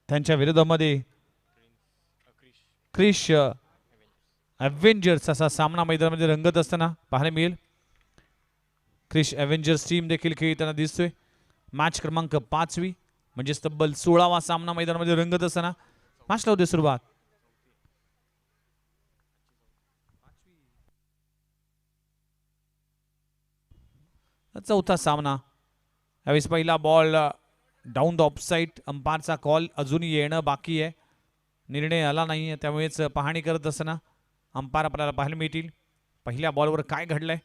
त्यांच्या विरोधामध्ये क्रिश ॲव्हेंजर्स असा सामना मैदानामध्ये रंगत असताना पाहायला मिळेल. क्रिश ॲव्हेंजर्स टीम देखील खेळताना दिसतोय. मॅच क्रमांक 5वी म्हणजे तब्बल 16वा सामना मैदानामध्ये रंगत असताना मॅचला होते सुरुवात. चौथा सामना. यावेळेस पहिला बॉल डाऊन द ऑफसाईड. अंपायरचा कॉल अजूनही येणं बाकी आहे. निर्णय आला नाही आहे. त्यामुळेच पाहणी करत असताना अंपायर आपल्याला पाहायला मिळतील. पहिल्या बॉलवर काय घडलंय.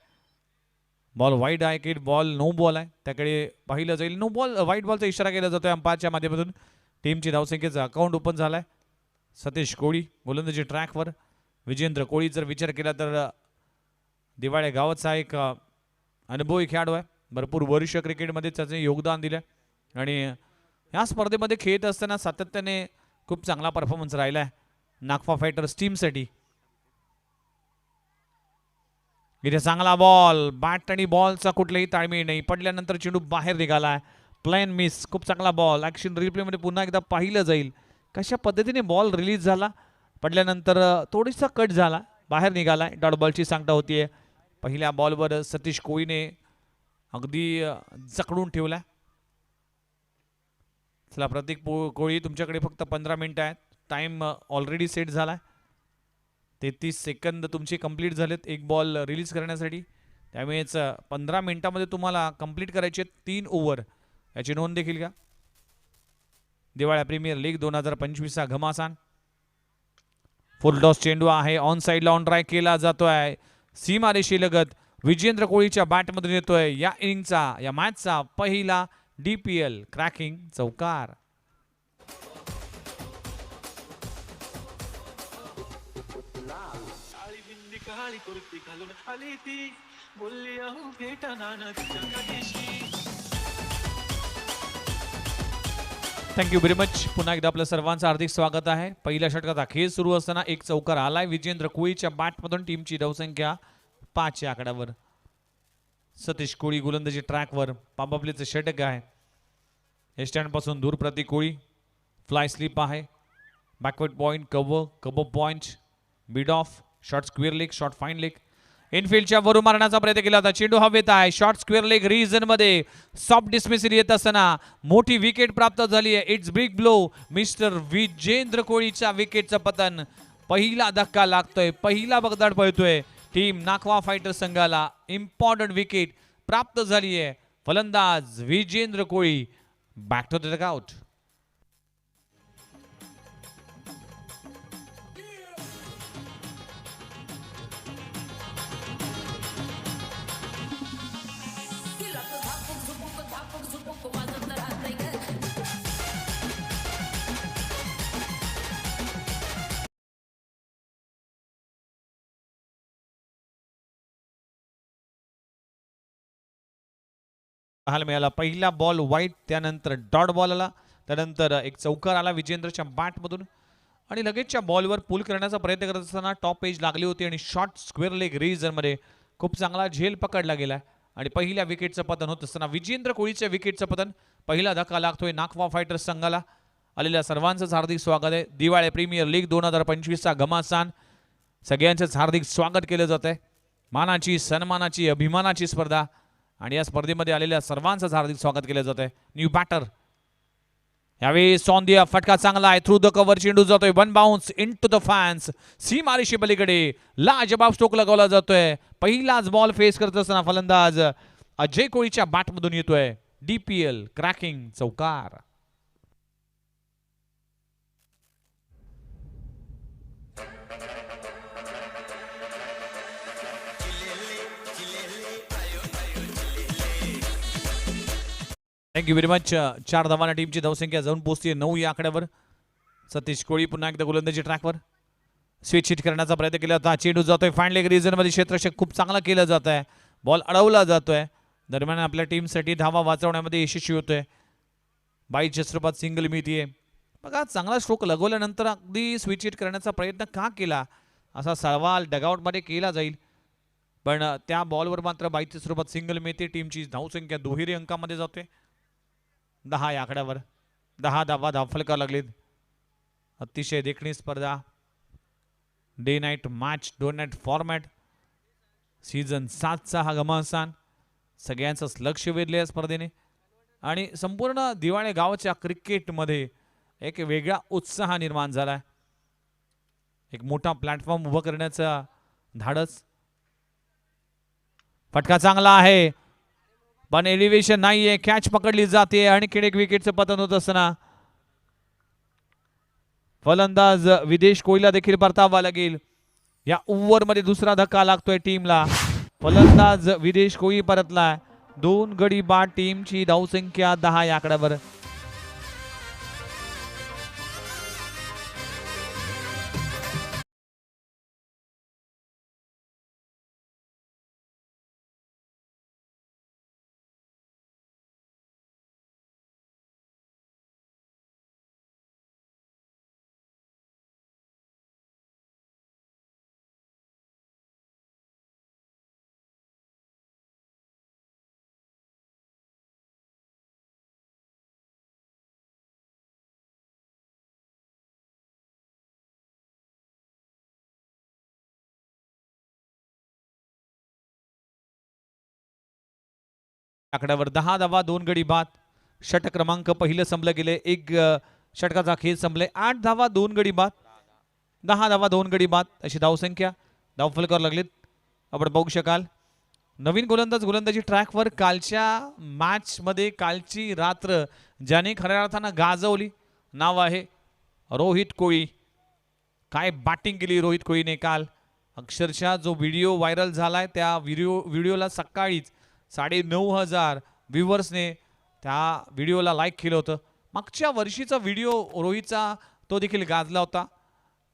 बॉल वाईड आहे की बॉल नो बॉल आहे त्याकडे पाहिलं जाईल. नो बॉल वाईट बॉलचा इशारा केला जातोय अंपायरच्या माध्यमातून. टीमची धावसंख्येचं अकाउंट ओपन झालाय. सतीश कोळी गोलंदाजी ट्रॅकवर. विजेंद्र कोळी जर विचार केला तर दिवाळे गावाचा एक अनुभवी खेळाडू आहे. भरपूर वर्ष क्रिकेटमध्ये त्याचे योगदान दिलं आणि या स्पर्धेमध्ये खेळत असताना सातत्याने खूप चांगला परफॉर्मन्स राहिला आहे नागफा फायटर्स टीमसाठी. इथे चांगला बॉल. बॅट आणि बॉलचा कुठलाही ताळमेळ नाही. पडल्यानंतर चेंडू बाहेर निघाला. Plain miss. खूप चांगला बॉल. ॲक्शन रिप्लेमध्ये पुन्हा एकदा पाहिलं जाईल कशा पद्धतीने बॉल रिलीज झाला. पडल्यानंतर थोडीसा कट झाला बाहेर निघाला. डॉट बॉलची सांगता होतीये. पहिल्या बॉलवर सतीश कोळीने अगदी जकडून ठेवला. चला प्रतीक कोळी तुमच्याकडे फक्त 15 मिनिटं आहेत. टाइम ऑलरेडी सेट झाला. 33 सेकंद तुमचे कंप्लीट झालेत एक बॉल रिलीज करण्यासाठी. त्यामुळेच 15 मिनिटांमध्ये तुम्हाला कंप्लीट करायचे 3 ओव्हर. याची नोंद देखील का. दिवाळी प्रीमियर लीग 2025 घमासान. फुल टॉस चेंडू आहे. ऑन साइडला ऑन ट्राय केला जातोय. सीमारेषी लगत विजेंद्र कोळीच्या बॅटमधून येतोय या इनिंगचा या मॅचचा पहिला DPL क्रॅकिंग चौकार. Thank you very much. पुन्हा एकदा आपलं सर्वांचं हार्दिक स्वागत आहे. पहिल्या षटकाचा खेळ सुरू असताना एक चौकार आलाय विजेंद्र कोळीच्या बॅटमधून. टीमची धावसंख्या 5 या आकड्यावर. सतीश कोळी गोलंदाजी ट्रॅकवर. पाबपलीचं षटक आहे. स्टँड पासून दूर प्रतीक कोळी. फ्लाय स्लिप आहे. Backward point cover point mid off. Short square leg short fine leg. इनफिल्डच्या वरून मारण्याचा प्रयत्न केला होता. चेंडू हवेत आहे. शॉर्ट स्क्वेअर लेग रिजन मध्ये सॉफ्ट डिस्मिसल येत असताना मोठी विकेट प्राप्त झाली आहे. It's big blow. Mister Vijendra कोळीच्या विकेटचं पतन. पहिला धक्का लागतोय. पहिला बगदाड पळतोय. टीम नागवा फायटर संघाला इम्पॉर्टंट विकेट प्राप्त झाली आहे. फलंदाज विजेंद्र कोळी बॅक टू द डगआउट. पाहायला मिळाला. पहिला बॉल वाईट. त्यानंतर डॉट बॉल आला. त्यानंतर एक चौकार आला विजेंद्रच्या बॅटमधून आणि लगेचच्या बॉलवर पुल करण्याचा प्रयत्न करत असताना टॉप एज लागली होती आणि शॉर्ट स्क्वेअर लेग रिजनमध्ये खूप चांगला झेल पकडला गेला आणि पहिल्या विकेटचं पतन होत असताना विजेंद्र कोळीच्या विकेटचं पतन. पहिला धक्का लागतोय नागवा फायटर्स संघाला. आलेल्या सर्वांचंच हार्दिक स्वागत आहे. दिवाळी प्रीमियर लीग 2025 घमासान. सगळ्यांचंच हार्दिक स्वागत केलं जात आहे. मानाची सन्मानाची अभिमानाची स्पर्धा आणि या स्पर्धेमध्ये आलेल्या सर्वांचंच हार्दिक स्वागत केलं जात आहे. न्यू बॅटर यावेळी सौंदिया. फटका चांगला आहे. थ्रू द कव्हर चेंडू जातोय. One bounce into the fans. सीमारेषी पलीकडे लाजबाब स्ट्रोक लगावला जातोय. पहिलाच बॉल फेस करत असताना फलंदाज अजय कोळीच्या बॅटमधून येतोय DPL क्रॅकिंग चौकार. Thank you very much. 4 धावांना टीमची धावसंख्या जाऊन पोहोचते 9 या आकड्यावर. सतीश कोळी पुन्हा एकदा गोलंदाजी ट्रॅकवर. स्विच हिट करण्याचा प्रयत्न केला होता. चेंडू जातोय फाईन लेग रिजनमध्ये. क्षेत्ररक्षक खूप चांगला केलं जात आहे. बॉल अडवला जातोय. दरम्यान आपल्या टीमसाठी धावा वाचवण्यामध्ये यशस्वी होतोय. 22च्या स्वरूपात सिंगल मिळतीये. बघा चांगला स्ट्रोक लगवल्यानंतर अगदी स्विच हिट करण्याचा प्रयत्न का केला असा सवाल डगआउटमध्ये केला जाईल. पण त्या बॉलवर मात्र 22च्या स्वरूपात सिंगल मिळते. टीमची धावसंख्या दुहेरी अंकामध्ये जाते 10 या आकड्यावर. 10 धावा धावफलका लागलेत. अतिशय देखणी स्पर्धा, day night match, day night format, season 7चा हा घमासान. सगळ्यांचंच लक्ष वेधले या स्पर्धेने आणि संपूर्ण दिवाळे गावच्या क्रिकेटमध्ये एक वेगळा उत्साह निर्माण झाला. एक मोठा प्लॅटफॉर्म उभा करण्याचा धाडस. फटका चांगला आहे पण एलिव्हेशन नाहीये, कॅच पकडली जाते आणि एक विकेटचं पतन होत असताना फलंदाज विदेश कोहलीला देखील परतावा लागेल. या ओव्हरमध्ये दुसरा धक्का लागतोय टीमला. फलंदाज विदेश कोहली परतलाय. 2 गडी बाद, टीमची धावसंख्या 10 या आकड्यावर. आकड्यावर 10 धावा, 2 गडी बाद. षटक क्रमांक पहिलं संपलं गेले. एक षटकाचा खेळ संपले. 8 धावा, 2 गडी बाद. 10 धावा, 2 गडी बाद अशी धावसंख्या. धावफलकावर लागलीत आपण बघू शकाल. नवीन गोलंदाजी ट्रॅकवर. कालच्या मॅच मध्ये कालची रात्र ज्याने खऱ्या अर्थानं गाजवली, नाव आहे रोहित कोहली. काय बॅटिंग केली रोहित कोहलीने काल. अक्षरशः जो व्हिडिओ व्हायरल झालाय त्या व्हिडिओला सकाळीच 9,500 व्ह्युअर्सने त्या व्हिडिओला लाईक केलं होतं. मागच्या वर्षीचा व्हिडिओ रोहितचा तो देखील गाजला होता.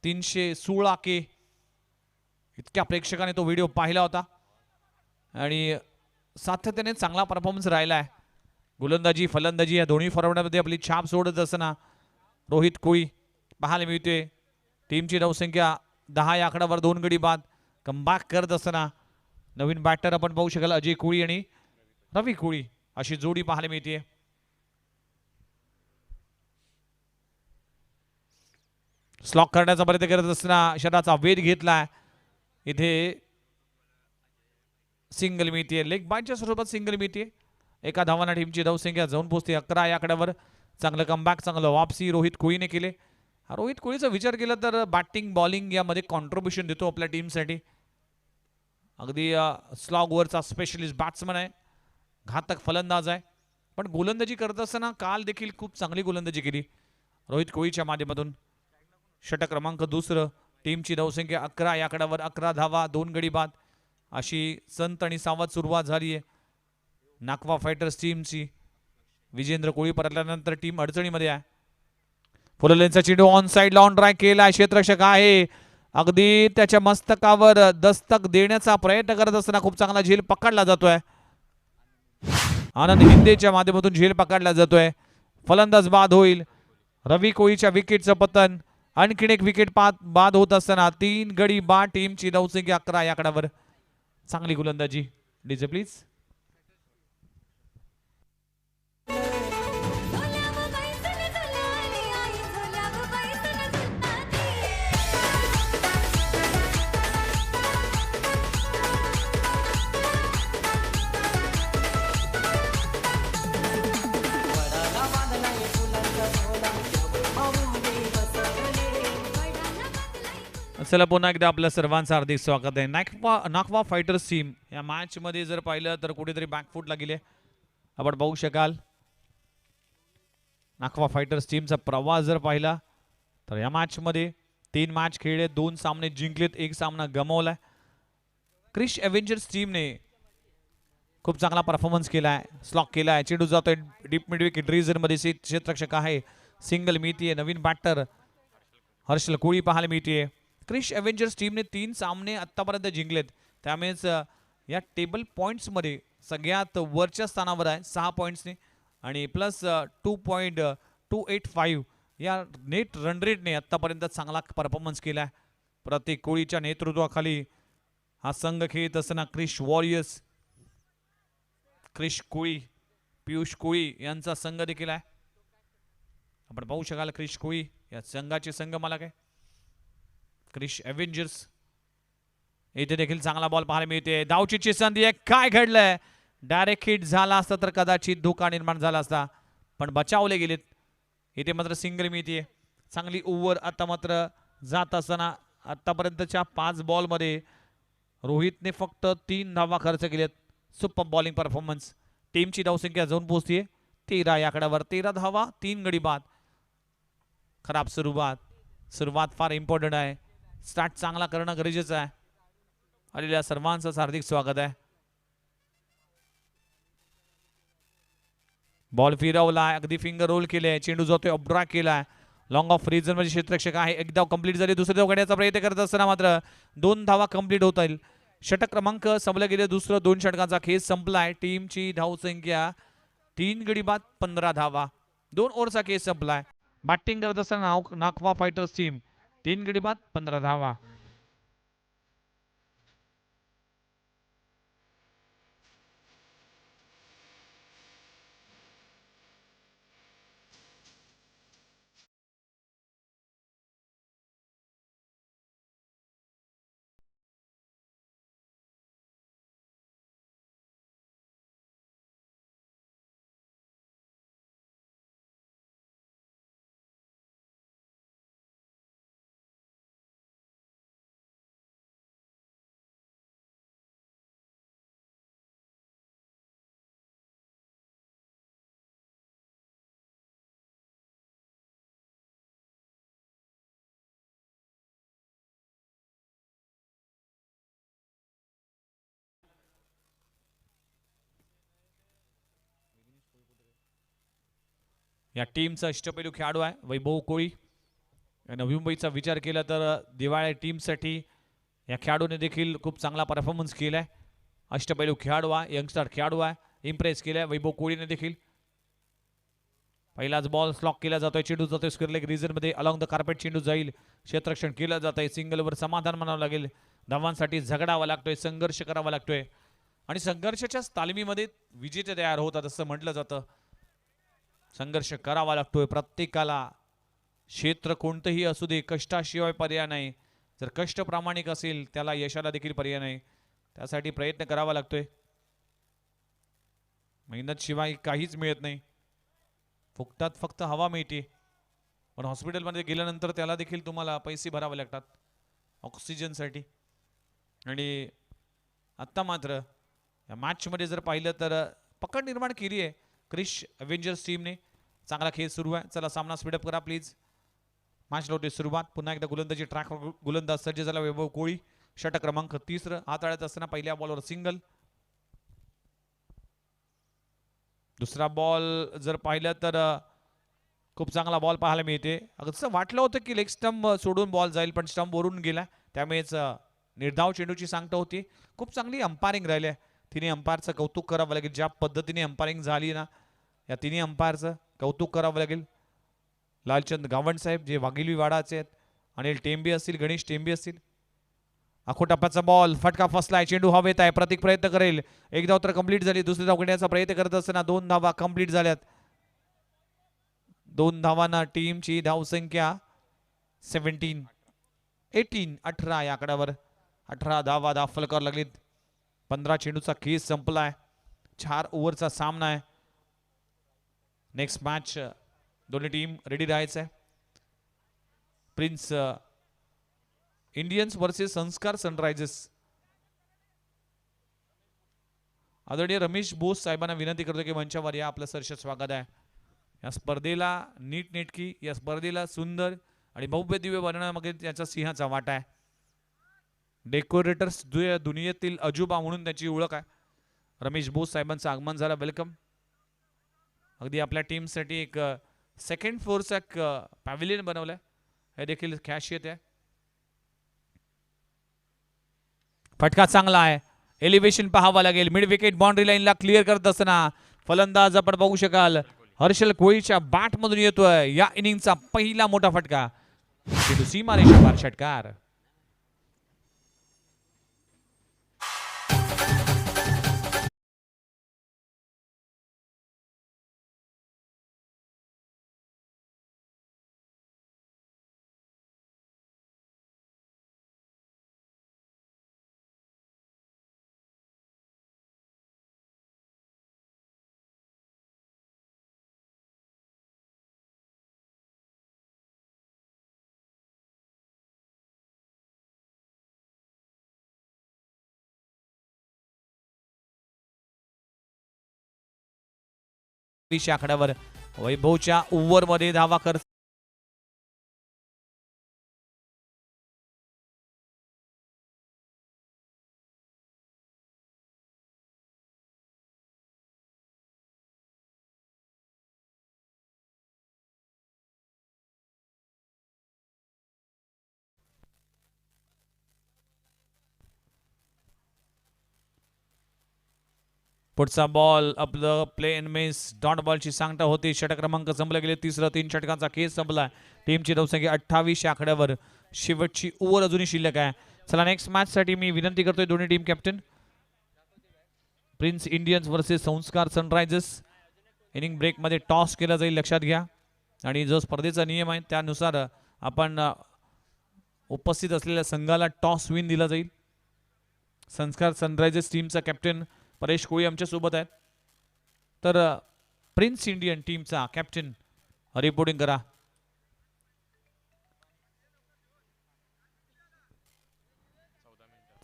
316K इतक्या प्रेक्षकांनी तो व्हिडिओ पाहिला होता आणि सातत्याने चांगला परफॉर्मन्स राहिला आहे. गोलंदाजी फलंदाजी या दोन्ही फॉर्मॅटमध्ये आपली छाप सोडत असताना रोहित कोहली पाहायला मिळते. टीमची धावसंख्या 10 या आकड्यावर, 2 गडी बाद. कमबॅक करत असताना नवीन बॅटर आपण पाहू शकाल अजय कोहली आणि रवी कोहली अशी जोडी पाहायला मिळते. स्लॉक करण्याचा प्रयत्न करत असताना शतकाचा वेध घेतलाय. इथे सिंगल मिळते, लेग बायच्या स्वरूपात सिंगल मिळते. एका धावाना टीमची धावसंख्या जाऊन पोहोचते 11 या आकड्यावर. चांगलं कमबॅक, चांगलं वापसी रोहित कोहलीने केले. रोहित कोहलीचा विचार केला तर बॅटिंग बॉलिंग यामध्ये कॉन्ट्रीब्युशन देतो आपल्या टीमसाठी. अगदी स्लॉगवरचा स्पेशलिस्ट बॅट्समन आहे, घातक फलंदाज आहे. पण गोलंदाजी करत असताना काल देखील खूप चांगली गोलंदाजी केली रोहित कोहलीच्या माध्यमातून. षटक क्रमांक दुसरं. टीमची धावसंख्या 11 या आकड्यावर. 11 धावा, 2 गडी बाद अशी संत आणि सावध सुरुवात झाली आहे नाकवा फायटर्स टीमची. विजेंद्र कोहली परतल्यानंतर टीम अडचणीमध्ये आहे. फुललेनचा चेंडू ऑन साइडला ऑन ड्राय केला. क्षेत्ररक्षक आहे, अगदी त्याच्या मस्तकावर दस्तक देण्याचा प्रयत्न करत असताना खूप चांगला झेल पकडला जातोय. आनंद हिंदेच्या माध्यमातून झेल पकडला जातोय. फलंदाज बाद होईल. रवी कोहलीच्या विकेटचं पतन. आणखीन एक विकेट बाद होत असताना 3 गडी बाद. टीमची धावसंख्या 11 या आकड्यावर. चांगली गोलंदाजी. DJ please. चला पुन्हा एकदा आपल्या सर्वांचं हार्दिक स्वागत आहे. नाकवा फायटर्स टीम या मॅच मध्ये जर पाहिलं तर कुठेतरी बॅकफूटला गेले आपण बघू शकाल. नाकवा फायटर्स टीमचा प्रवास जर पाहिला तर या मॅच मध्ये 3 मॅच खेळले, 2 सामने जिंकलेत, 1 सामना गमावलाय. क्रिश एव्हेंजर्स टीमने खूप चांगला परफॉर्मन्स केलाय, स्लॉक केलाय. चेंडू जातोय डीप मिड विकेट रीजन मध्ये. क्षेत्ररक्षक आहे, सिंगल मिळतीये. नवीन बॅटर हर्षल कोहली पाहायला मिळतीये. क्रिश एव्हेंजर्स टीमने 3 सामने आतापर्यंत जिंकलेत, त्यामुळेच या टेबल पॉइंट्स मध्ये सगळ्यात वरच्या स्थानावर आहे 6 पॉइंट्सने आणि प्लस 2.285 या नेट रन रेटने आतापर्यंत चांगला परफॉर्मन्स केलाय. प्रतीक कोहलीच्या नेतृत्वाखाली हा संघ खेळत असताना क्रिश वॉरियर्स, क्रिश कोहली, पियुष कोहली यांचा संघ देखील आहे. आपण पाहू शकाल क्रिश कोहली या संघाचे संघ मला काय क्रिश एव्हेंजर्स. इथे देखील चांगला बॉल पाहायला मिळते. धावचीची संधी आहे. काय घडलंय? डायरेक्ट हिट झाला असता तर कदाचित धोका निर्माण झाला असता, पण बचावले गेलेत. इथे मात्र सिंगल मिळते. चांगली ओव्हर आता मात्र जात असताना आतापर्यंतच्या 5 बॉलमध्ये रोहितने फक्त 3 धावा खर्च केल्यात. Super bowling performance. टीमची धावसंख्या जाऊन पोहोचते 13 या आकड्यावर. 13 धावा 3 गडी बाद. खराब सुरुवात फार इम्पॉर्टंट आहे. स्टार्ट चांगला करणं गरजेचं आहे. आलेल्या सर्वांचं हार्दिक स्वागत आहे. बॉल फिरवलाय, अगदी फिंगर रोल केले. चेंडू जातोय ऑब्ड्रा केलाय. लॉंग ऑफ रिजन मध्ये क्षेत्ररक्षक आहे. एक धाव कंप्लीट झाली. दुसरी धाव घेण्याचा प्रयत्न करत असताना मात्र 2 धावा कंप्लीट होत आहेत. षटक क्रमांक संपलं गेले. दुसरं 2 षटकांचा खेळ संपलाय. टीमची धावसंख्या 3 गडी बाद 15 धावा. 2 ओव्हरचा खेळ संपलाय. बॅटिंग करत असताना नागवा फायटर्स टीम 3 गडी बाद 15 धावा. या टीमचा अष्टपैलू खेळाडू आहे वैभव कोळी. नवी मुंबईचा विचार केला तर दिवाळी टीमसाठी या खेळाडूने देखील खूप चांगला परफॉर्मन्स केलाय. अष्टपैलू खेळाडू आहे, यंगस्टर खेळाडू आहे, इम्प्रेस केलाय वैभव कोळीने देखील. पहिलाच बॉल स्लॉक केला जातोय. चेंडू जातोय स्क्वेअर लेग रिजन मध्ये. अलॉंग द कार्पेट चेंडू जाईल. क्षेत्ररक्षण केलं जात आहे. सिंगलवर समाधान मानावं लागेल. धावांसाठी झगडावा लागतोय, संघर्ष करावा लागतोय आणि संघर्षाच्या तालमीमध्ये विजेते तयार होतात असं म्हटलं जातं. संघर्ष करावा लागतोय प्रत्येकाला. क्षेत्र कोणतंही असू दे, कष्टाशिवाय पर्याय नाही. जर कष्ट प्रामाणिक असेल त्याला यशाला देखील पर्याय नाही. त्यासाठी प्रयत्न करावा लागतोय. मेहनत शिवाय काहीच मिळत नाही. फुकटात फक्त हवा मिळते. पण हॉस्पिटलमध्ये गेल्यानंतर त्याला देखील तुम्हाला पैसे भरावे लागतात ऑक्सिजनसाठी. आणि आत्ता मात्र या मॅचमध्ये जर पाहिलं तर पकड निर्माण केली आहे क्रिश अव्हेंजर्स टीमने. चांगला खेळ सुरू आहे. चला सामना स्पीडअप करा प्लीज. मॅच होते सुरुवात. पुन्हा एकदा गोलंदाजी ट्रॅक. गोलंदाज सज्ज झाला वैभव कोळी. षटक क्रमांक 30 हाताळत असताना पहिल्या बॉलवर सिंगल. दुसरा बॉल जर पाहिलं तर खूप चांगला बॉल पाहायला मिळते. असं वाटलं होतं की लेग स्टंप सोडून बॉल जाईल, पण स्टंप वरून गेला. त्यामुळेच निर्धाव चेंडूची सांगता होती. खूप चांगली अंपायरिंग राहिली. तिने अंपायरचं कौतुक करावं लागेल. ज्या पद्धतीने अंपायरिंग झाली ना, या तिन्ही अंपायरचं कौतुक करावं लागेल. लालचंद गावंड साहेब जे वाघिली वाडाचे आहेत, अनिल टेंबे असतील, गणेश टेंबे असतील. आखो टप्प्याचा बॉल फटका फसलाय. चेंडू हवेत आहे. प्रतीक प्रयत्न करेल. एक धाव तर कंप्लीट झाली. दुसरी धाव घेण्याचा प्रयत्न करत असताना 2 धावा कंप्लीट झाल्यात. 2 धावांना टीमची धावसंख्या 18 या आकड्यावर. 18 धावा दाखल करावं लागलीत. 15 चेंडूचा खेळ संपलाय. 4 ओव्हरचा सामना आहे. नेक्स्ट मॅच दोन्ही टीम रेडी राहायचं आहे. प्रिन्स इंडियन्स वर्सेस संस्कार सनरायझर्स. आदरणीय रमेश बोस साहेबांना विनंती करतो की मंचावर या. आपलं सहर्ष स्वागत आहे. या स्पर्धेला नीटनेटकी, या स्पर्धेला सुंदर आणि भव्य दिव्य बनवण्यामध्ये त्याचा सिंहाचा वाटा आहे. डेकोरेटर्स दुनियेतील अजुबा म्हणून त्याची ओळख आहे. रमेश बोस साहेबांचं आगमन झालं. वेलकम. अगदी आपल्या टीमसाठी एक सेकंड फ्लोअरचा एक पॅव्हिलियन बनवलंय. हे देखील खासियत आहे. फटका चांगला आहे. एलिव्हेशन पाहावं लागेल. मिड विकेट बाउंड्री लाईनला क्लिअर करत असताना फलंदाज आपण बघू शकाल हर्षल कोळीच्या बॅट मधून येतोय. या इनिंगचा पहिला मोठा फटका. सीमारेषा पार षटकार. 20 आकड्यावर वैभवच्या ओव्हरमध्ये धावा कर पुढचा बॉल आपलं प्ले एन मिस डॉट बॉलची सांगता होती. षटक क्रमांक संपले गेले. तिसरं 3 षटकांचा खेळ संपला. टीमची धावसंख्या 28 आकड्यावर. शेवटची ओव्हर अजूनही शिल्लक आहे. चला नेक्स्ट मॅच साठी मी विनंती करतोय दोन्ही team captain. Prince Indians versus संस्कार सनरायझर्स. इनिंग ब्रेक मध्ये टॉस केला जाईल, लक्षात घ्या. आणि जो स्पर्धेचा नियम आहे त्यानुसार आपण उपस्थित असलेल्या संघाला टॉस विन दिला जाईल. संस्कार सनरायझर्स टीमचा कॅप्टन परेश कोळी आमच्या सोबत आहेत. तर प्रिन्स इंडियन टीमचा कॅप्टन रिपोर्टिंग करा.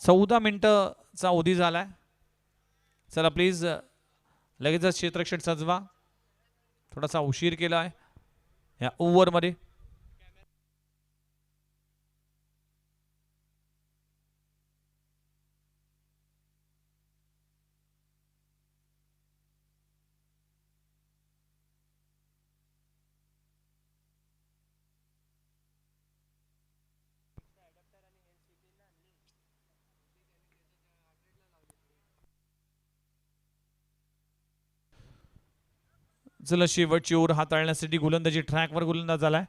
चौदा मिनिटचा अवधी झालाय. चला प्लीज लगेचच क्षेत्ररक्षण सजवा. थोडासा उशीर केला आहे या ओव्हरमध्ये. चला शेवटची ओव्हर हाताळण्यासाठी गोलंदाजी ट्रॅकवर गोलंदाज झालाय.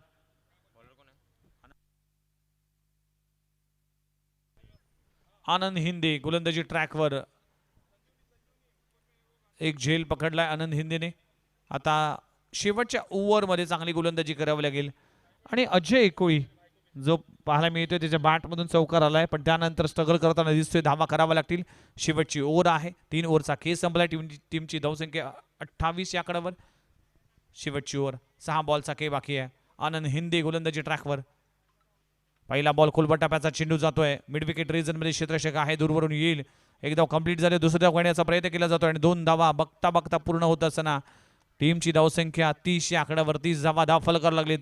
आनंद हिंदे गोलंदाजी ट्रॅकवर. एक झेल पकडलाय आनंद हिंदेने. आता शेवटच्या ओव्हरमध्ये चांगली गोलंदाजी करावी लागेल. आणि अजय कोळी जो पाहायला मिळतोय त्याच्या बॅटमधून चौकार आलाय, पण त्यानंतर स्ट्रगल करताना दिसतोय. धावा करावा लागतील. शेवटची ओव्हर आहे. 3 ओव्हरचा खेळ संपलाय. टीमची धावसंख्या 28 या आकड्यावर. शेवटची ओव्हर 6 बॉलचा खेळ बाकी आहे. आनंद हिंदे गोलंदाजी ट्रॅकवर. पहिला बॉल खोलबट टप्प्याचा चेंडू जातोय. मिड विकेट रिजन मध्ये क्षेत्ररक्षक आहे, दूरवरून येईल. एक धाव कंप्लीट झाले. दुसरी धाव घेण्याचा प्रयत्न केला जातोय आणि 2 धावा बघता बघता पूर्ण होत असताना टीमची धावसंख्या 30 या आकड्यावर. 30 धावा दाखल करावं लागलीत.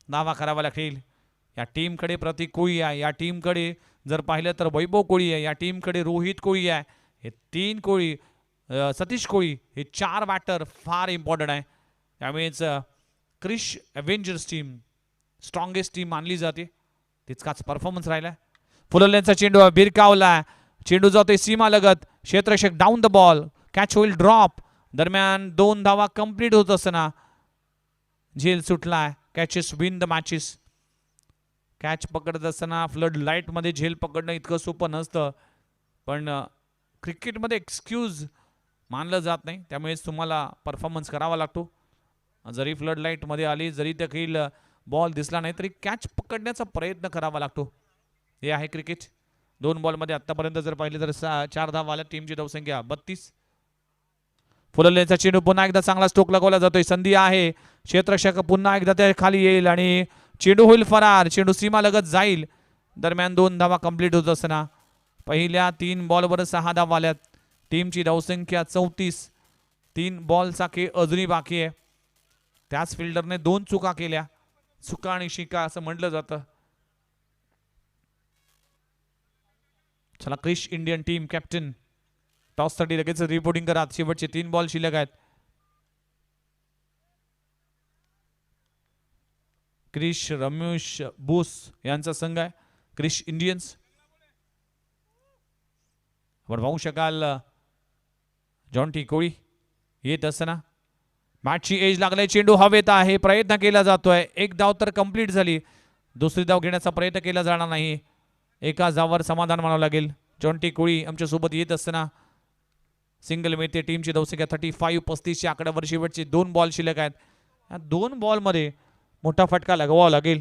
धावा करावा लागतील. या टीमकडे प्रतीक कोळी आहे. या टीमकडे जर पाहिलं तर वैभव कोळी आहे. या टीमकडे रोहित कोळी आहे. हे 3 कोळी, सतीश कोळी, हे 4 बॅटर फार इम्पॉर्टंट आहे. त्यामुळेच क्रिश अव्हेंजर्स टीम स्ट्रॉंगेस्ट टीम मानली जाते. तितकाच परफॉर्मन्स राहिला. फुलवल्यांचा चेंडू भिरकावला. चेंडू जातोय सीमा लगत. क्षेत्ररक्षक डाऊन द बॉल. कॅच होईल ड्रॉप. दरम्यान 2 धावा कंप्लीट होत असताना झेल सुटलाय. Catches win the matches. Catch पकडत असताना फ्लड लाईट मध्ये झेल पकडणं इतकं सोपं नसतं, पण क्रिकेटमध्ये एक्सक्यूज मानलं जात नाही. त्यामुळेच तुम्हाला परफॉर्मन्स करावा लागतो. जरी फ्लड लाईट मध्ये आली, जरी देखील बॉल दिसला नाही, तरी कॅच पकडण्याचा प्रयत्न करावा लागतो. हे आहे क्रिकेट. 2 बॉलमध्ये आतापर्यंत जर पाहिले तर 4 धावा आल्या. टीमची धावसंख्या 32. फुलवलेचा चेंडू पुन्हा एकदा चांगला स्ट्रोक लगवला जातोय. संधी आहे. क्षेत्ररक्षक पुन्हा एकदा त्या खाली येईल आणि चेंडू होईल फरार. चेंडू सीमा लगत जाईल. दरम्यान 2 धावा कंप्लीट होत असताना पहिल्या 3 बॉलवर 6 धावा आल्यात. टीमची धावसंख्या 34. 3 बॉलचा खेळ अजूनही बाकी आहे. त्याच फिल्डरने 2 चुका केल्या. चुका आणि शिका असं म्हटलं जातं. चला क्रिश इंडियन टीम कॅप्टन टॉस साठी लगेच रिपोर्टिंग करा. शेवटचे 3 बॉल शिल्लक आहेत. क्रिश रमेश बोस यांचा संघ आहे क्रिश इंडियन्स. आपण पाहू शकाल जॉन्टी कोळी येत असताना. मॅचची एज लागलाय. चेंडू हवेत आहे. प्रयत्न केला जातोय. एक धाव तर कंप्लीट झाली. दुसरी धाव घेण्याचा प्रयत्न केला जाणार नाही. एका धावावर समाधान मानावं लागेल. जॉन्टी कोळी आमच्या सोबत येत असताना सिंगल मिळते. टीमची धावसंख्या 35. 35 आकड्यावर. शेवटचे 2 बॉल शिल्लक आहेत. या 2 बॉलमध्ये मोठा फटका लगवावा लागेल.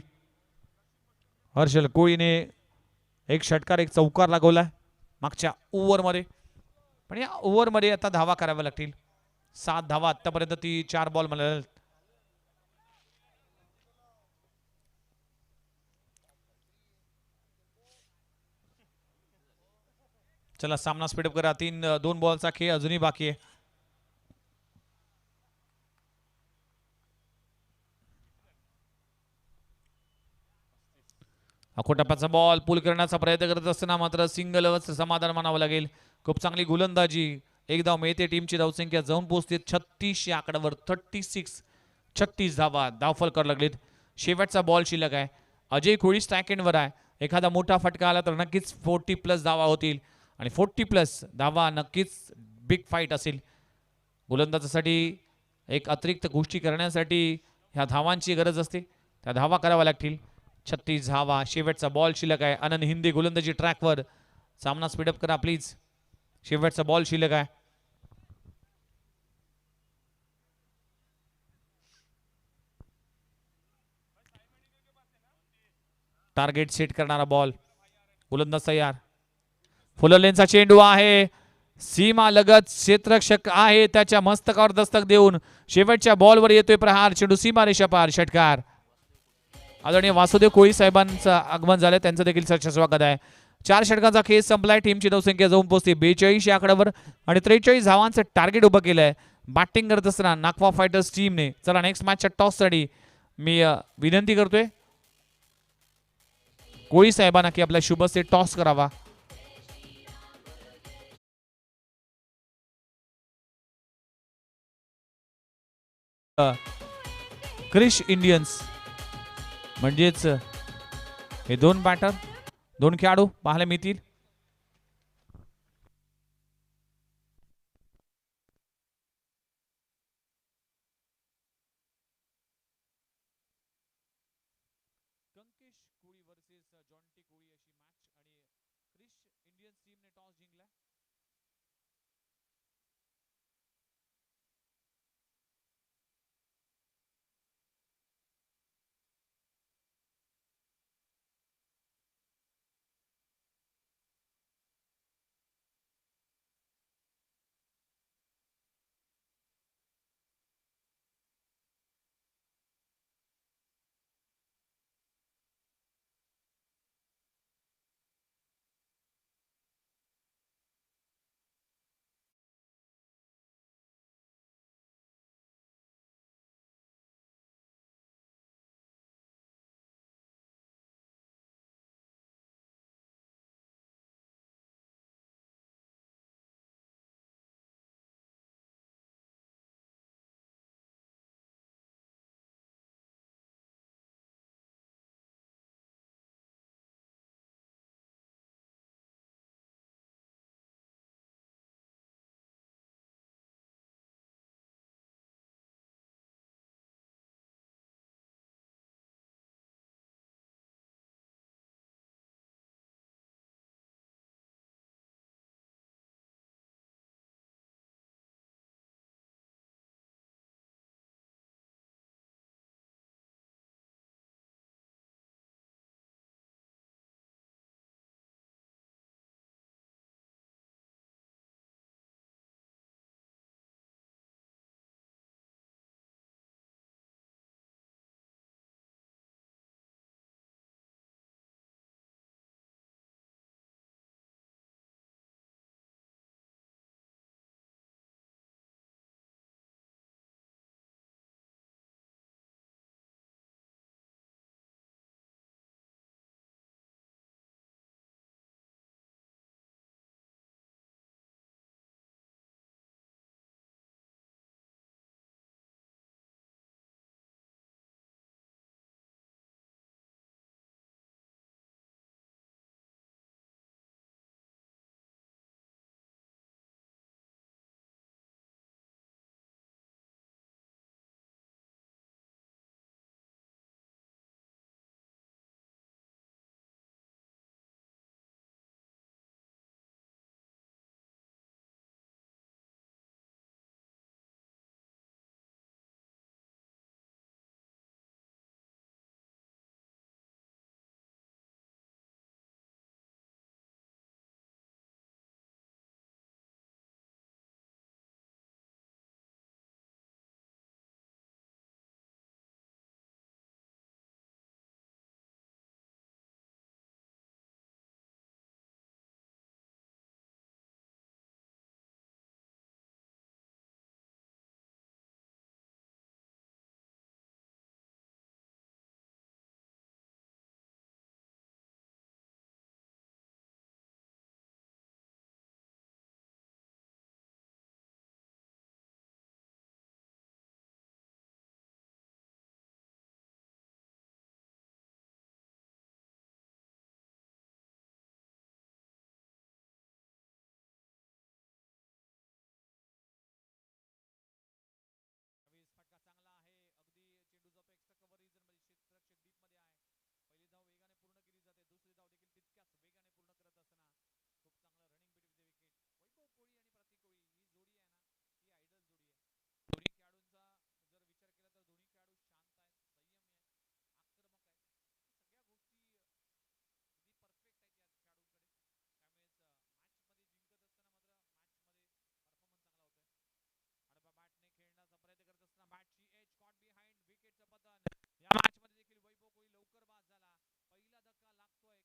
हर्षल कोळीने एक षटकार, एक चौकार लागवलाय मागच्या ओव्हरमध्ये, पण या ओव्हरमध्ये आता धावा कराव्या लागतील. 7 धावा आतापर्यंत. ती 4 बॉल मला. चला सामना स्पीडअप करा. 2 बॉलचा खेळ अजूनही बाकी आहे. अकोटप्प्याचा बॉल पूल करण्याचा प्रयत्न करत असताना मात्र सिंगलच समाधान मानावं लागेल. खूप चांगली गोलंदाजी. एक धाव मिळते. टीमची धावसंख्या जाऊन पोहोचते 36 या आकड्यावर. 36 धावा धावफलकर लागलेत. शेवटचा बॉल शिल्लक आहे. अजय कोळी स्ट्राईक एंडवर आहे. एखादा मोठा फटका आला तर नक्कीच 40+ धावा होतील आणि 40+ धावा नक्कीच बिग फाईट असेल. गोलंदाजासाठी एक अतिरिक्त गोष्टी करण्यासाठी ह्या धावांची गरज असते. त्या धावा कराव्या लागतील. 36 धावा. शेवटचा बॉल शिल्लक आहे. अनंत हिंदी गोलंदाजी ट्रॅकवर. सामना स्पीडअप करा प्लीज. शेवटचा बॉल शिल्लक आहे. टार्गेट सेट करणारा बॉल. गोलंदाज तयार. फुलरलेनचा चेंडू आहे. सीमा लगत क्षेत्ररक्षक आहे. त्याच्या मस्तकावर दस्तक देऊन शेवटच्या बॉलवर येतोय प्रहार. चेंडू सीमा रेषा पार. षटकार. आदरणीय वासुदेव कोळी साहेबांचं आगमन झालं. त्यांचं देखील सरचे स्वागत आहे. 4 षटकांचा खेळ संपलाय. टीमची धावसंख्या जाऊन पोहोचते 42 या आकड्यावर आणि 43 धावांचं टार्गेट उभं केलंय. बॅटिंग करत असताना नागवा फायटर्स टीमने. चला नेक्स्ट मॅचच्या टॉससाठी मी विनंती करतोय कोळी साहेबांना की आपल्या शुभसे टॉस करावा. क्रिश इंडियन्स म्हणजेच हे 2 बॅटर 2 खेळाडू पाहायला मिळतील. कंकेश कोळी वर्सेस जॉन्टी कोळी अशी मॅच आणि क्रिश इंडियन्स टीमने टॉस जिंकला.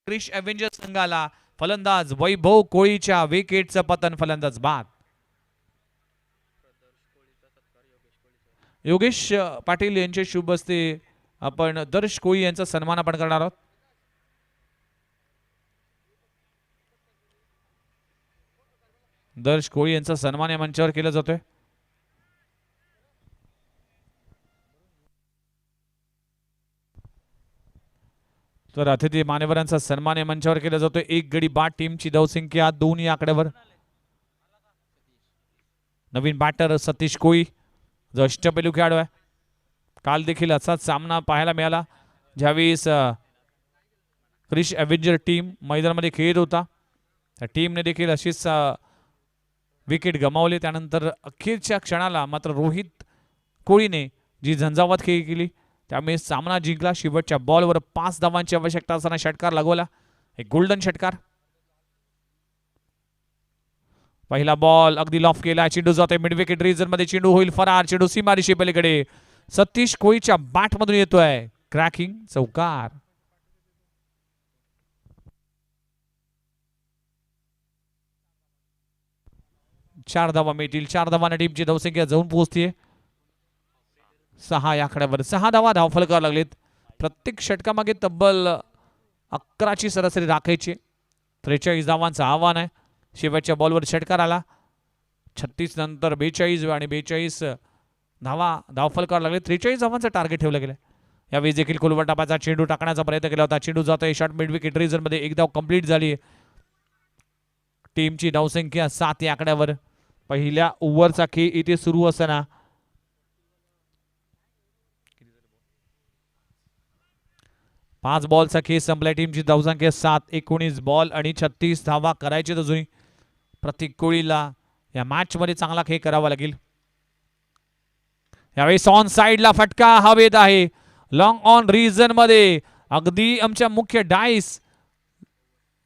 क्रिश एव्हेंजर संघाला. फलंदाज वैभव कोळीच्या विकेटचं पतन, फलंदाज बाद. योगेश पाटील यांचे शुभ हस्ते आपण दर्श कोळी यांचा सन्मान आपण करणार आहोत. दर्श कोळी यांचा सन्मान या मंचावर केला जातोय. तर अतिथी मान्यवरांचा सन्मान या मंचावर केला जातोय. एक गडी बाद, टीमची धावसंख्या 2 या आकड्यावर. नवीन बॅटर सतीश कोळी जो अष्टपैलू खेळाडू आहे. काल देखील असाच सामना पाहायला मिळाला ज्यावेळेस क्रिश एव्हेंजर टीम मैदानामध्ये खेळत होता. त्या टीमने देखील अशीच विकेट गमावली. त्यानंतर अखेरच्या क्षणाला मात्र रोहित कोळीने जी झंझावात खेळी केली त्यामुळे सामना जिंकला. शेवटच्या बॉलवर 5 धावांची आवश्यकता असताना षटकार लागवला, एक गोल्डन षटकार. पहिला बॉल अगदी लॉफ केला, चेंडू जातोय मिड विकेट रीजन मध्ये, चेंडू होईल फरार, चेंडू सीमारेषे पलीकडे. सतीश कोळीच्या बॅट मधून येतोय क्रॅकिंग चौकार. चार धावा मिळतील. 4 धावांना टीमची धावसंख्या जाऊन पोहोचते 6 या आकड्यावर. 6 धावा धावफलकावर लागलेत. प्रत्येक षटकामागे तब्बल 11ची सरासरी राखायची. 43 धावांचं आव्हान आहे. शेवटच्या बॉलवर षटकार आला. 36 नंतर 42 आणि 42 धावा धावफलकावर लागले. 43 धावांचं टार्गेट ठेवलं गेलं. यावेळी देखील कुलवटापाचा चेंडू टाकण्याचा प्रयत्न केला होता. चेंडू जातोय शॉर्ट मिड विकेट रीजन मध्ये, एक धाव कंप्लीट झाली. टीमची धावसंख्या 7 या आकड्यावर. पहिल्या ओव्हरचा खेळ इथे सुरू असताना 5 बॉलचा खेळ संपला. टीमची धावसंख्या 7. 19 बॉल आणि 36 धावा करायचे अजूनही. प्रतीक कोळीला या मॅच मध्ये चांगला खेळ करावा लागेल. यावेळी ऑन साइडला फटका हवेत आहे. लॉंग ऑन रीजन मध्ये अगदी आमच्या मुख्य डायस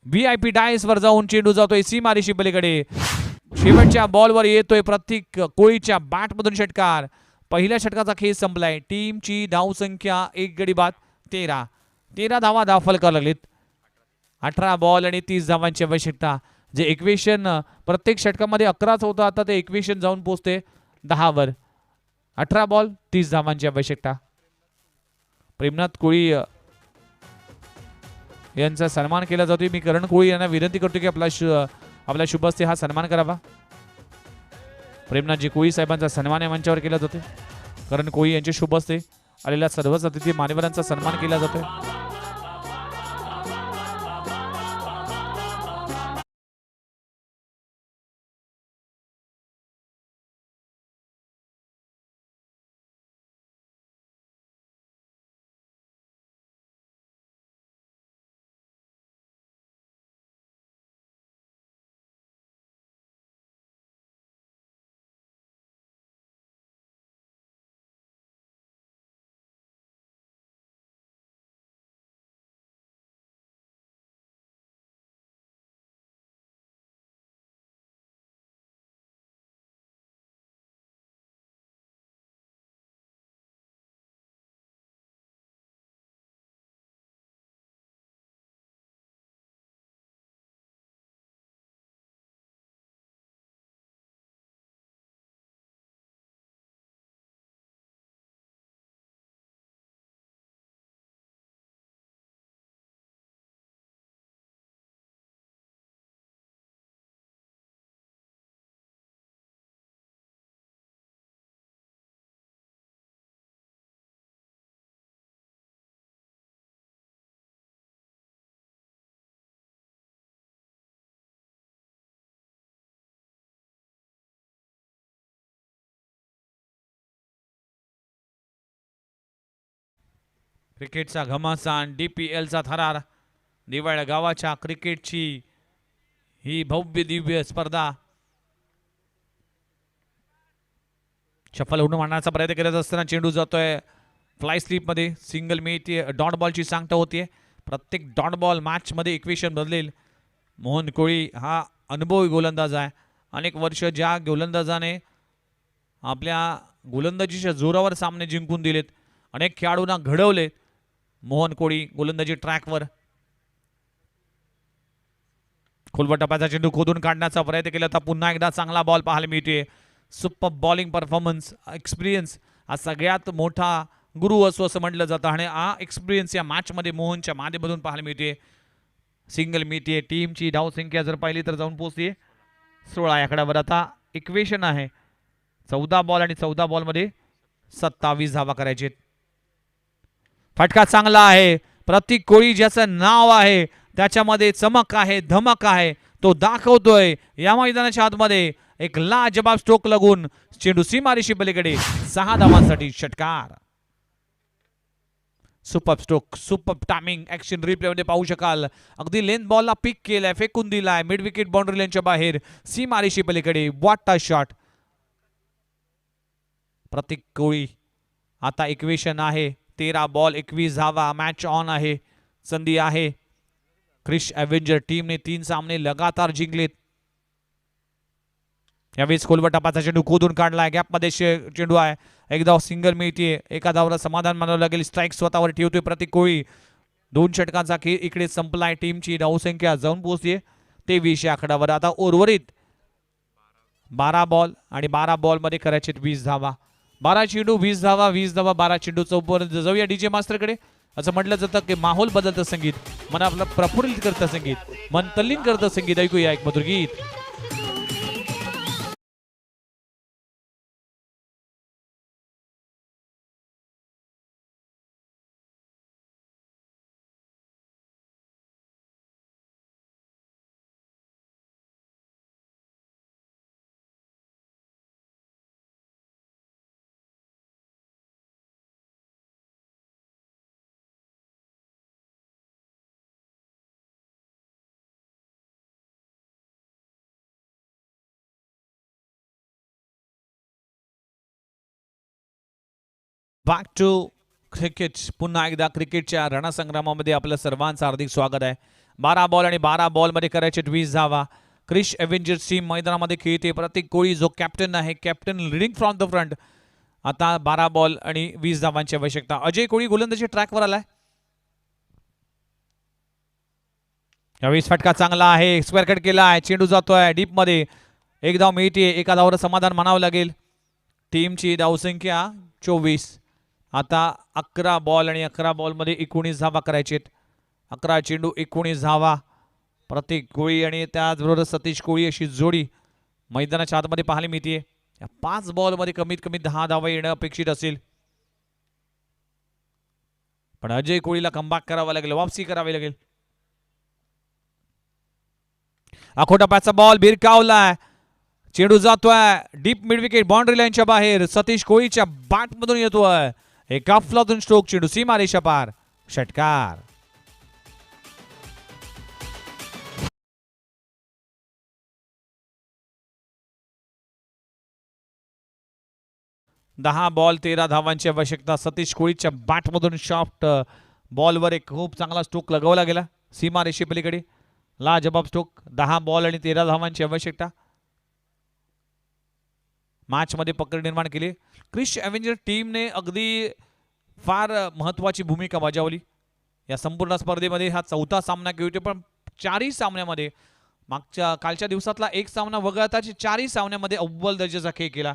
VIP डायस वर जाऊन चेंडू जातोय सीमारेषी पलीकडे. शेवटच्या बॉलवर येतोय प्रतीक कोळीच्या बॅट मधून षटकार. पहिल्या षटकाचा खेळ संपलाय. टीमची धावसंख्या 1 गडी बाद 13 धावा धावफलकावर लागलीत. 18 बॉल आणि 30 धावांची आवश्यकता. जे इक्वेशन प्रत्येक षटकामध्ये 11च होतं, आता ते इक्वेशन जाऊन पोहोचते 10 वर. 18 बॉल 30 धावांची आवश्यकता. प्रेमनाथ कोळी यांचा सन्मान केला जातोय. मी करण कोळी यांना विनंती करतो की आपल्या शुभ हस्ते हा सन्मान करावा. प्रेमनाथजी कोळी साहेबांचा सन्मान या मंचावर केला जातोय. करण कोळी यांच्या शुभ हस्ते आलेल्या सर्वच अतिथी मान्यवरांचा सन्मान केला जातोय. क्रिकेटचा घमासान, DPLचा थरार, दिवाळ्या गावाच्या क्रिकेटची ही भव्य दिव्य स्पर्धा शफल होऊन मांडण्याचा प्रयत्न करत असताना चेंडू जातोय फ्लाय स्लीप मध्ये. सिंगल मिळते. डॉट बॉलची सांगता होतीये. प्रत्येक डॉट बॉल मॅच मध्ये इक्वेशन बदलेल. मोहन कोळी हा अनुभवी गोलंदाज आहे. अनेक वर्ष ज्या गोलंदाजाने आपल्या गोलंदाजीच्या जोरावर सामने जिंकून दिलेत, अनेक खेळाडूंना घडवले, मोहन कोळी गोलंदाजी ट्रॅकवर. खोलवर टप्प्याचा चेंडू खोदून काढण्याचा प्रयत्न केला तर पुन्हा एकदा चांगला बॉल पाहायला मिळते. सुपर बॉलिंग परफॉर्मन्स, एक्सपिरियन्स हा सगळ्यात मोठा गुरु असो असं म्हटलं जातं आणि हा एक्सपिरियन्स या मॅचमध्ये मोहनच्या माध्यमातून पाहायला मिळते. सिंगल मिळते. टीमची धावसंख्या जर पाहिली तर जाऊन पोहोचते 16 आकड्यावर. आता इक्वेशन आहे 14 बॉल आणि 14 बॉलमध्ये 27 धावा करायचे. फटका चांगला आहे. प्रतीक कोळी ज्याचं नाव आहे त्याच्यामध्ये चमक आहे, धमक आहे, तो दाखवतोय. या मैदानाच्या आतमध्ये एक लाजबाब स्ट्रोक लागून चेंडू सीमारेषी पलीकडे 6 धावांसाठी षटकार. Super stroke, super timing. Action replay मध्ये पाहू शकाल. अगदी लेंथ बॉलला पिक केलाय, फेकून दिलाय मिड विकेट बाउंड्री लाईनच्या बाहेर सीमारेषी पलीकडे. What a shot. Prateek Koli. आता इक्वेशन आहे 13 बॉल 21 धावा. मॅच ऑन आहे. संधी आहे. क्रिश एव्हेंजर टीमने 3 सामने लगातार जिंकलेत. यावेळेस खोलवर टप्प्याचा चेंडू खोदून काढलाय. गॅपमध्ये चेंडू आहे. एकदा सिंगल मिळते. एका धावाला समाधान मानावं लागेल. स्ट्राईक स्वतःवर ठेवतोय प्रतीक कोळी. 2 षटकांचा खेळ इकडे संपलाय. टीमची धावसंख्या जाऊन पोहोचते 23 आकड्यावर. आता उर्वरित 12 बॉल आणि 12 बॉलमध्ये करायचे 20 धावा. 12 चेंडू 20 धावा, 20 धावा 12 चेंडू 14. जाऊया डीजे मास्टरकडे. असं म्हटलं जातं की माहोल बदलतं संगीत, मन आपलं प्रफुल्लित करतं संगीत, मन तल्लीन करतं संगीत. ऐकूया एक मधुर गीत. Back to cricket. पुन्हा एकदा क्रिकेटच्या रणसंग्रामामध्ये आपलं सर्वांचं हार्दिक स्वागत आहे. 12 बॉल आणि 12 बॉलमध्ये करायचे 20 धावा. क्रिश एव्हेंजर्स टीम मैदानामध्ये खेळते. प्रतीक कोळी जो कॅप्टन आहे, captain leading from the front. आता 12 बॉल आणि 20 धावांची आवश्यकता. अजय कोळी गोलंदाजी ट्रॅकवर आलाय. यावेळेस फटका चांगला आहे. स्क्वेअर कट केला आहे. चेंडू जातोय डीप मध्ये. एक धाव मिळते. एका धावावर समाधान मानावं लागेल. टीमची धावसंख्या 24. आता 11 बॉल आणि 11 बॉलमध्ये 19 धावा करायचे. 11 चेंडू 19 धावा. प्रतीक कोळी आणि त्याचबरोबर सतीश कोळी अशी जोडी मैदानाच्या आतमध्ये पाहायला मिळते. या 5 बॉलमध्ये कमीत कमी 10 धावा येणं अपेक्षित असेल. पण अजय कोळीला कमबॅक करावा लागेल, वापसी करावी लागेल. आखोटा पॅचचा बॉल भिरकावलाय. चेंडू जातोय डीप मिड विकेट बाउंड्री लाईनच्या बाहेर. सतीश कोळीच्या बॅट मधून येतोय एक अफलातून स्ट्रोक. चेंडू सीमारेषा पार षटकार. दहा बॉल 13 धावांची आवश्यकता. सतीश कोळीच्या बॅट मधून शॉफ्ट बॉलवर एक खूप चांगला स्ट्रोक लगावला गेला सीमारेषे पलीकडे. लाजबाब स्ट्रोक. 10 बॉल आणि 13 धावांची आवश्यकता. मॅच मध्ये पकड निर्माण केली. क्रिश एव्हेंजर टीमने अगदी फार महत्वाची भूमिका बजावली या संपूर्ण स्पर्धेमध्ये. हा 4था सामना खेळतोय पण 4ही सामन्यामध्ये कालच्या दिवसातला एक सामना वगळता 4ही सामन्यामध्ये अव्वल दर्जाचा खेळ केला.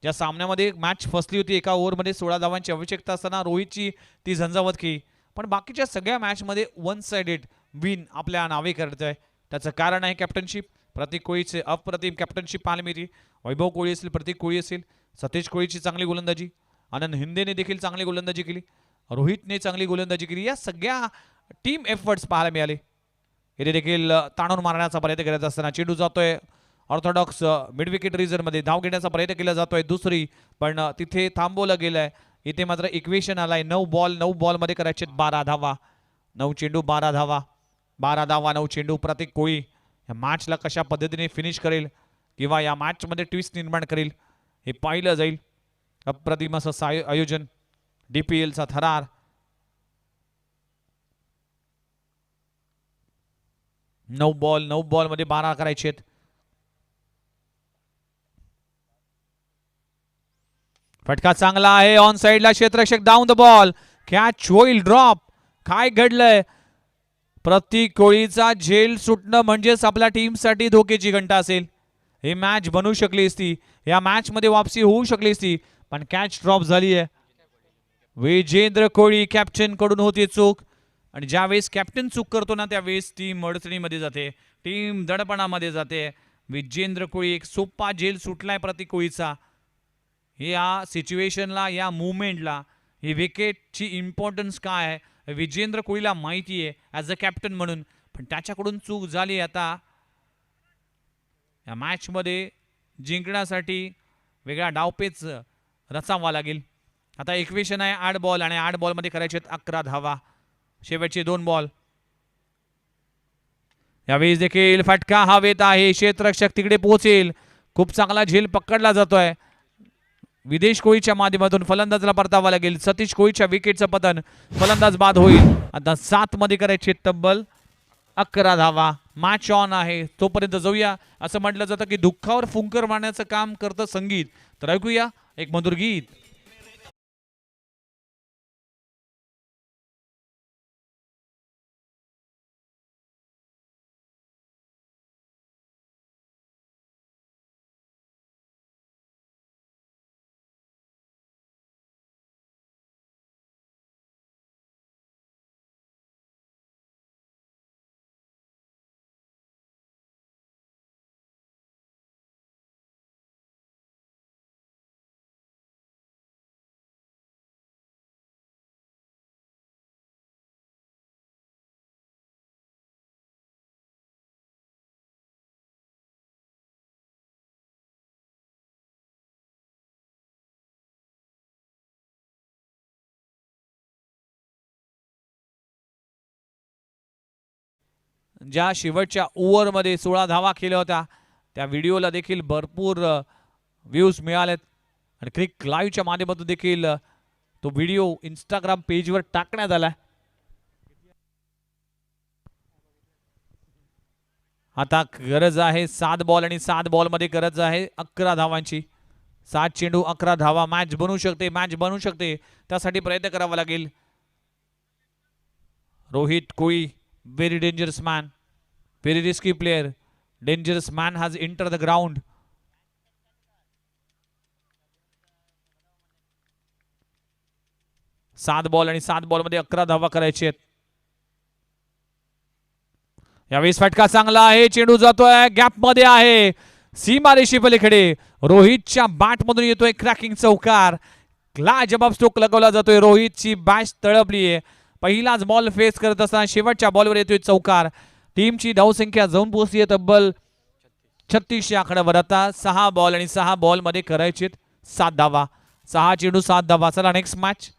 ज्या सामन्यामध्ये मॅच फसली होती, एका ओव्हरमध्ये 16 धावांची आवश्यकता असताना रोहितची ती झंझावत खेळी, पण बाकीच्या सगळ्या मॅचमध्ये वन साइडेड विन आपल्या नावे करतोय. त्याचं कारण आहे कॅप्टनशिप. प्रतीक कोळीचे अप्रतिम कॅप्टनशिप पाहायला मिळते. वैभव कोळी असेल, प्रतीक कोळी असेल, सतीश कोळीची चांगली गोलंदाजी, आनंद हिंदेने देखील चांगली गोलंदाजी केली, रोहितने चांगली गोलंदाजी केली. या सगळ्या टीम एफर्ट्स पाहायला मिळाले. इथे देखील ताणून मारण्याचा प्रयत्न करत असताना चेंडू जातोय ऑर्थोडॉक्स मिड विकेट रिझनमध्ये. धाव घेण्याचा प्रयत्न केला जातोय दुसरी, पण तिथे थांबवलं गेलंय. इथे मात्र इक्वेशन आलाय. 9 बॉल 9 बॉलमध्ये करायचे 12 धावा. 9 चेंडू 12 धावा. 12 धावा 9 चेंडू. प्रतीक कोळी या मॅचला कशा पद्धतीने फिनिश करेल किंवा या मॅचमध्ये ट्विस्ट निर्माण करेल हे पाहिलं जाईल. अप्रतिम असं आयोजन. DPLचा थरार. नऊ बॉलमध्ये 12 करायचे. फटका चांगला आहे. ऑन साइडला क्षेत्ररक्षक डाऊन द बॉल. कॅच होईल ड्रॉप. काय घडलंय प्रत्येक कोळीचा झेल सुटणं म्हणजेच आपल्या टीमसाठी धोक्याची घंटा असेल. ही मॅच बनू शकली असती, या मॅच मध्ये वापसी होऊ शकली असती, पण कॅच ड्रॉप झाली आहे. विजेंद्र कोळी कॅप्टन कडून होती चूक, आणि ज्यावेळेस कॅप्टन चूक करतो ना त्यावेळेस टीम अडचणीमध्ये जाते, टीम दडपणामध्ये जाते. विजेंद्र कोळी एक सोपा झेल सुटलाय प्रत्येक कोळीचा. या सिच्युएशनला, या मुवमेंटला ही विकेटची इम्पॉर्टन्स काय आहे विजेंद्र कोहलीला माहिती आहे ॲज अ कॅप्टन म्हणून, पण त्याच्याकडून चूक झाली. आता या मॅचमध्ये जिंकण्यासाठी वेगळा डावपेच रचावा लागेल. आता इक्वेशन आहे 8 बॉल आणि 8 बॉलमध्ये करायचे 11 धावा, शेवटचे 2 बॉल. यावेळेस देखील फटका हवेत आहे, क्षेत्ररक्षक तिकडे पोहोचेल. खूप चांगला झेल पकडला जातोय. विदेश कोळीच्या माध्यमातून फलंदाजला परतावा लागेल. सतीश कोळीच्या विकेटचं पतन, फलंदाज बाद होईल. आता 7 मध्ये करायचे तब्बल 11 धावा. मॅच ऑन आहे तोपर्यंत जाऊया. असं म्हटलं जातं की दुःखावर फुंकर मारण्याचं काम करतं संगीत, तर ऐकूया एक मधुर गीत. ज्या शेवटच्या ओव्हरमध्ये 16 धावा केल्या होत्या त्या व्हिडिओला देखील भरपूर व्ह्यूज मिळालेत, आणि क्रिक लाईव्हच्या माध्यमातून देखील तो व्हिडिओ इंस्टाग्राम पेजवर टाकण्यात आला. आता गरज आहे 7 बॉल आणि 7 बॉलमध्ये गरज आहे 11 धावांची. 7 चेंडू 11 धावा. मॅच बनू शकते, मॅच बनू शकते, त्यासाठी प्रयत्न करावा लागेल. Rohit Koli, very dangerous man, very risky player, dangerous man has enter the ground. सात बॉल आणि 7 बॉलमध्ये 11 धावा करायचे आहेत. यावेळेस फटका चांगला आहे, चेंडू जातोय गॅप मध्ये आहे, सीमारेषे पलीकडे. रोहितच्या बॅट मधून येतोय क्रॅकिंग चौकार. लाजबाब स्ट्रोक लगवला जातोय. रोहितची बॅट तळपली आहे. पहिलाच बॉल फेस करत असताना शेवटच्या बॉलवर येतोय चौकार. टीमची धावसंख्या जाऊन पोहोचली आहे तब्बल 36 या आकड्यावर. आता 6 बॉल आणि 6 बॉलमध्ये करायचे 7 धावा. 6 चेंडू 7 धावा. चला नेक्स्ट मॅच.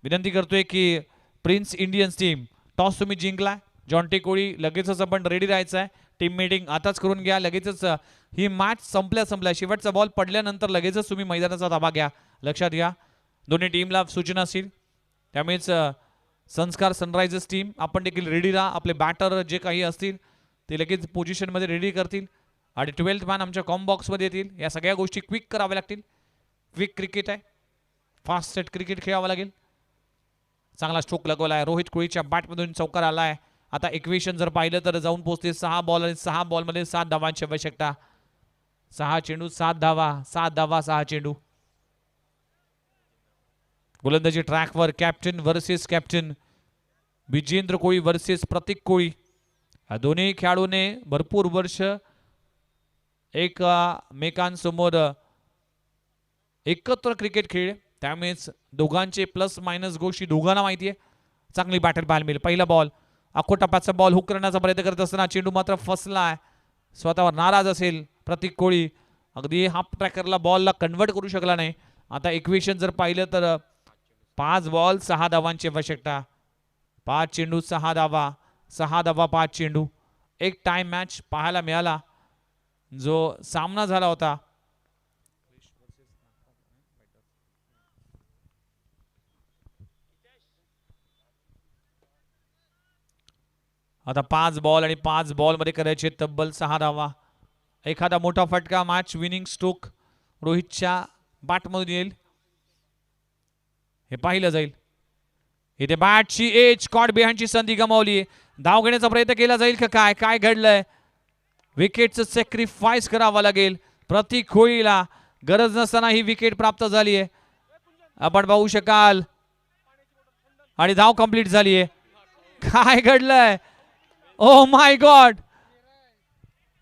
विनंती करतोय की प्रिन्स इंडियन्स टीम, टॉस तुम्ही जिंकलाय. जॉन्टी कोळी लगेचच आपण रेडी राहायचं आहे. टीम मीटिंग आताच करून घ्या. लगेचच ही मॅच संपल्या शेवटचा बॉल पडल्यानंतर लगेचच तुम्ही मैदानाचा ताबा घ्या. लक्षात घ्या, दोन्ही टीमला सूचना असतील. त्यामुळेच संस्कार सनरायझर्स टीम आपण देखील रेडी राहा. आपले बॅटर जे काही असतील ते लगेच पोझिशनमध्ये रेडी करतील, आणि 12th मॅन आमच्या कॉम बॉक्समध्ये येतील. या सगळ्या गोष्टी क्विक कराव्या लागतील. क्विक क्रिकेट आहे, फास्ट सेट क्रिकेट खेळावं लागेल. चांगला स्ट्रोक लगवला आहे. रोहित कोळीच्या बॅटमधून चौकार आला आहे. आता इक्वेशन जर पाहिलं तर जाऊन पोहोचते 6 बॉल आणि 6 बॉलमध्ये 7 धावांची आवश्यकता. 6 चेंडू 7 धावा, 7 धावा 6 चेंडू. गोलंदाजी ट्रॅकवर कॅप्टन वर्सेस कॅप्टन, विजेंद्र कोळी वर्सेस प्रतीक कोळी. या दोन्ही खेळाडूने भरपूर वर्ष एकमेकांसमोर एकत्र क्रिकेट खेळले, त्यामुळेच दोघांचे प्लस मायनस गोष्टी दोघांना माहिती आहे. चांगली बॅटल पाहायला मिळेल. पहिला बॉल अकोटापाचा बॉल हुक करण्याचा प्रयत्न करत असताना चेंडू मात्र फसला आहे. स्वतःवर नाराज असेल प्रतीक कोळी, अगदी हाफ ट्रॅकरला बॉलला कन्वर्ट करू शकला नाही. आता इक्वेशन जर पाहिलं तर 5 बॉल 6 धावांची आवश्यकता. 5 चेंडू 6 धावा, 6 धावा 5 चेंडू. एक टाइम मॅच पाहायला मिळाला जो सामना झाला होता. आता 5 बॉल आणि 5 बॉलमध्ये करायचे तब्बल 6 धावा. एखादा मोठा फटका, मॅच विनिंग स्ट्रोक रोहितच्या बॅटमधून येईल, हे पाहिलं जाईल. इथे बॅटची एज, कॉट बिहाइंडची संधी गमावली. धाव घेण्याचा प्रयत्न केला जाईल का काय काय घडलंय विकेटचं सॅक्रिफाईस करावं लागेल प्रतीक कोळीला गरज नसताना ही विकेट प्राप्त झाली आहे आपण पाहू शकाल आणि धाव कंप्लीट झाली आहे काय घडलंय ओ माय गॉड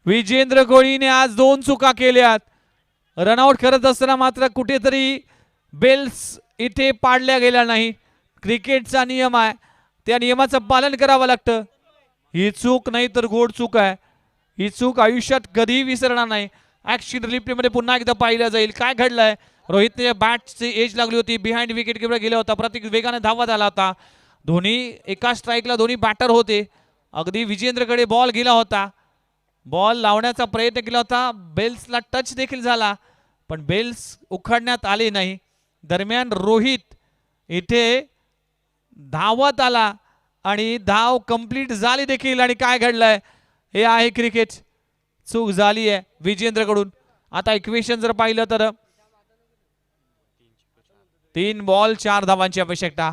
विजेंद्र कोळीने आज 2 चुका केल्यात रनआउट करत असताना मात्र कुठेतरी बेल्स इथे पाडल्या गेल्या नाही क्रिकेटचा नियम आहे त्या नियमाचं पालन करावं लागतं ही चूक नाही तर गोड चूक आहे ही चूक आयुष्यात कधीही विसरणार नाही ऍक्शन रिप्ले मध्ये पुन्हा एकदा पाहिलं जाईल काय घडलंय रोहितने बॅटची एज लागली होती बिहाइंड विकेट कीपर गेला होता प्रतीक वेगाने धावत आला होता दोन्ही एका स्ट्राईकला दोन्ही बॅटर होते अगदी विजेंद्रकडे बॉल गेला होता बॉल लावण्याचा प्रयत्न केला होता बेल्सला टच देखील झाला पण बेल्स उखडण्यात आले नाही दरम्यान रोहित इथे धावत आला आणि धाव कंप्लीट झाली देखील आणि काय घडलंय हे आहे क्रिकेट चूक झाली आहे विजेंद्रकडून आता इक्वेशन जर पाहिलं तर 3 बॉल 4 धावांची आवश्यकता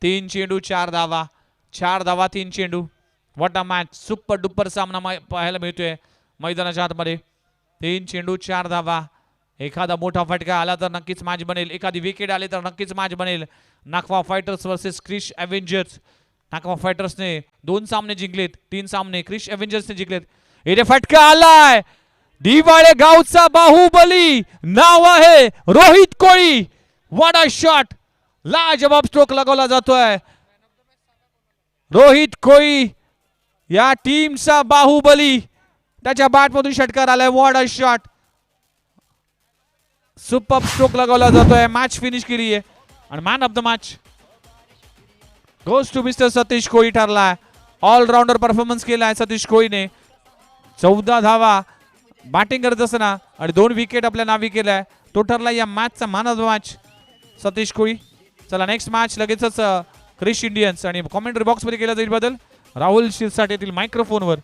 3 चेंडू 4 धावा 4 धावा 3 चेंडू what a match super duper सामना पाहायला मिळतोय मैदानाच्या आतमध्ये 3 चेंडू 4 धावा एखादा मोठा फटका आला तर नक्कीच मॅच बनेल एखादी विकेट आली तर नक्कीच मॅच बनेल Nagwa fighters versus Krish avengers Nagwa फायटर्सने 2 सामने जिंकलेत 3 सामने क्रिश एव्हेंजर्सने जिंकलेत इथे फटका आलाय दिवाळे गावचा बाहुबली नाव आहे रोहित कोळी व्हॉट अ शॉट लाजवाब स्ट्रोक लगावला जातोय रोहित कोळी या टीमचा बाहुबली त्याच्या बॅटमधून षटकार आलाय what a shot super stroke लगावला जातोय मॅच फिनिश केली आहे आणि man of the match goes to mister Satish Koli ठरलाय ऑलराऊंडर परफॉर्मन्स केलाय सतीश कोळीने 14 धावा बॅटिंग करत असताना आणि 2 विकेट आपल्या नावी केलाय तो ठरला या मॅचचा man of the match Satish Koli चला नेक्स्ट मॅच लगेचच क्रिश इंडियन्स आणि कॉमेंट्री बॉक्स मध्ये केला जाईल बदल राहुल शिरसाट येथील मायक्रोफोनवर